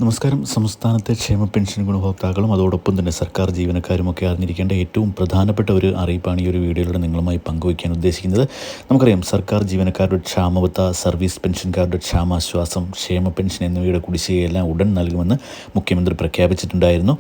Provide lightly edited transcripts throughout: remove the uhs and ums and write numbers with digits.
നമസ്കാരം. സംസ്ഥാനത്തെ ക്ഷേമ പെൻഷൻ ഗുണഭോക്താക്കളും അതോടൊപ്പം തന്നെ സർക്കാർ ജീവനക്കാരുമൊക്കെ അറിഞ്ഞിരിക്കേണ്ട ഏറ്റവും പ്രധാനപ്പെട്ട ഒരു അറിയിപ്പാണ് ഈ ഒരു വീഡിയോയിലൂടെ നിങ്ങളുമായി പങ്കുവയ്ക്കാൻ ഉദ്ദേശിക്കുന്നത്. നമുക്കറിയാം, സർക്കാർ ജീവനക്കാരുടെ ക്ഷാമബത്ത, സർവീസ് പെൻഷൻകാരുടെ ക്ഷാമാശ്വാസം, ക്ഷേമ പെൻഷൻ എന്നിവയുടെ കുടിശ്ശികയെല്ലാം ഉടൻ നൽകുമെന്ന് മുഖ്യമന്ത്രി പ്രഖ്യാപിച്ചിട്ടുണ്ടായിരുന്നു.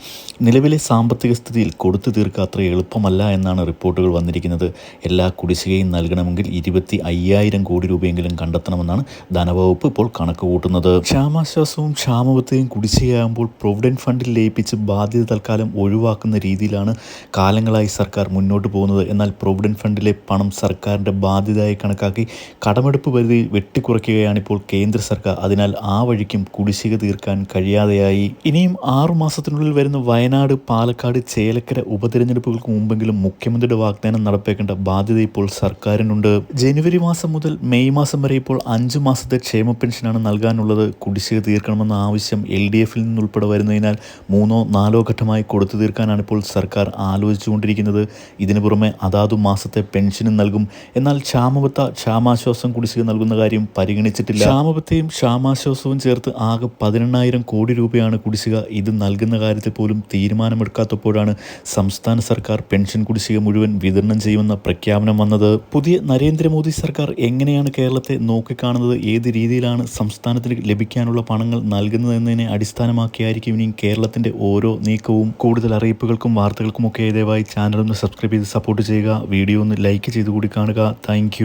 നിലവിലെ സാമ്പത്തിക സ്ഥിതിയിൽ കൊടുത്തു തീർക്കുക അത്ര എളുപ്പമല്ല എന്നാണ് റിപ്പോർട്ടുകൾ വന്നിരിക്കുന്നത്. എല്ലാ കുടിശ്ശികയും നൽകണമെങ്കിൽ 25,000 കോടി രൂപയെങ്കിലും കണ്ടെത്തണമെന്നാണ് ധനവകുപ്പ് ഇപ്പോൾ കണക്ക് കൂട്ടുന്നത്. ക്ഷാമാശ്വാസവും ക്ഷാമബത്തയും കുടിശ്ശികയാകുമ്പോൾ പ്രൊവിഡന്റ് ഫണ്ടിൽ ലയിപ്പിച്ച് ബാധ്യത തൽക്കാലം ഒഴിവാക്കുന്ന രീതിയിലാണ് കാലങ്ങളായി സർക്കാർ മുന്നോട്ട് പോകുന്നത്. എന്നാൽ പ്രൊവിഡന്റ് ഫണ്ടിലെ പണം സർക്കാരിൻ്റെ ബാധ്യതയായി കണക്കാക്കി കടമെടുപ്പ് പരിധി വെട്ടിക്കുറയ്ക്കുകയാണിപ്പോൾ കേന്ദ്ര സർക്കാർ. അതിനാൽ ആ വഴിക്കും കുടിശ്ശിക തീർക്കാൻ കഴിയാതെയായി. ഇനിയും 6 മാസത്തിനുള്ളിൽ വരുന്ന വയനാട്, പാലക്കാട്, ചേലക്കര ഉപതെരഞ്ഞെടുപ്പുകൾക്ക് മുമ്പെങ്കിലും മുഖ്യമന്ത്രിയുടെ വാഗ്ദാനം നടപ്പാക്കേണ്ട ബാധ്യത ഇപ്പോൾ സർക്കാരിനുണ്ട്. ജനുവരി മാസം മുതൽ മെയ് മാസം വരെ ഇപ്പോൾ 5 മാസത്തെ ക്ഷേമ പെൻഷനാണ് നൽകാനുള്ളത്. കുടിശ്ശിക തീർക്കണമെന്ന ആവശ്യം LDFിൽ നിന്നുൾപ്പെടെ വരുന്നതിനാൽ 3-4 ഘട്ടമായി കൊടുത്തു തീർക്കാനാണ് ഇപ്പോൾ സർക്കാർ ആലോചിച്ചുകൊണ്ടിരിക്കുന്നത്. ഇതിനു പുറമെ അതാതു മാസത്തെ പെൻഷനും നൽകും. എന്നാൽ ക്ഷാമബത്ത, ക്ഷാമാശ്വാസം കുടിശ്ശിക നൽകുന്ന കാര്യം പരിഗണിച്ചിട്ടില്ല. ക്ഷാമബത്തയും ക്ഷാമാശ്വാസവും ചേർത്ത് ആകെ 18,000 കോടി രൂപയാണ് കുടിശ്ശിക. ഇത് നൽകുന്ന കാര്യത്തിൽ പോലും തീരുമാനമെടുക്കാത്തപ്പോഴാണ് സംസ്ഥാന സർക്കാർ പെൻഷൻ കുടിശ്ശിക മുഴുവൻ വിതരണം ചെയ്യുമെന്ന പ്രഖ്യാപനം വന്നത്. പുതിയ നരേന്ദ്രമോദി സർക്കാർ എങ്ങനെയാണ് കേരളത്തെ നോക്കിക്കാണുന്നത്, ഏത് രീതിയിലാണ് സംസ്ഥാനത്തിന് ലഭിക്കാനുള്ള പണങ്ങൾ നൽകുന്നതെന്നതിനെ അടിസ്ഥാനമാക്കിയായിരിക്കും ഇനിയും കേരളത്തിൻ്റെ ഓരോ നീക്കവും. കൂടുതൽ അറിയിപ്പുകൾക്കും വാർത്തകൾക്കുമൊക്കെ ദയവായി ചാനൽ ഒന്ന് സബ്സ്ക്രൈബ് ചെയ്ത് സപ്പോർട്ട് ചെയ്യുക. വീഡിയോ ഒന്ന് ലൈക്ക് ചെയ്ത് കൂടി കാണുക. താങ്ക്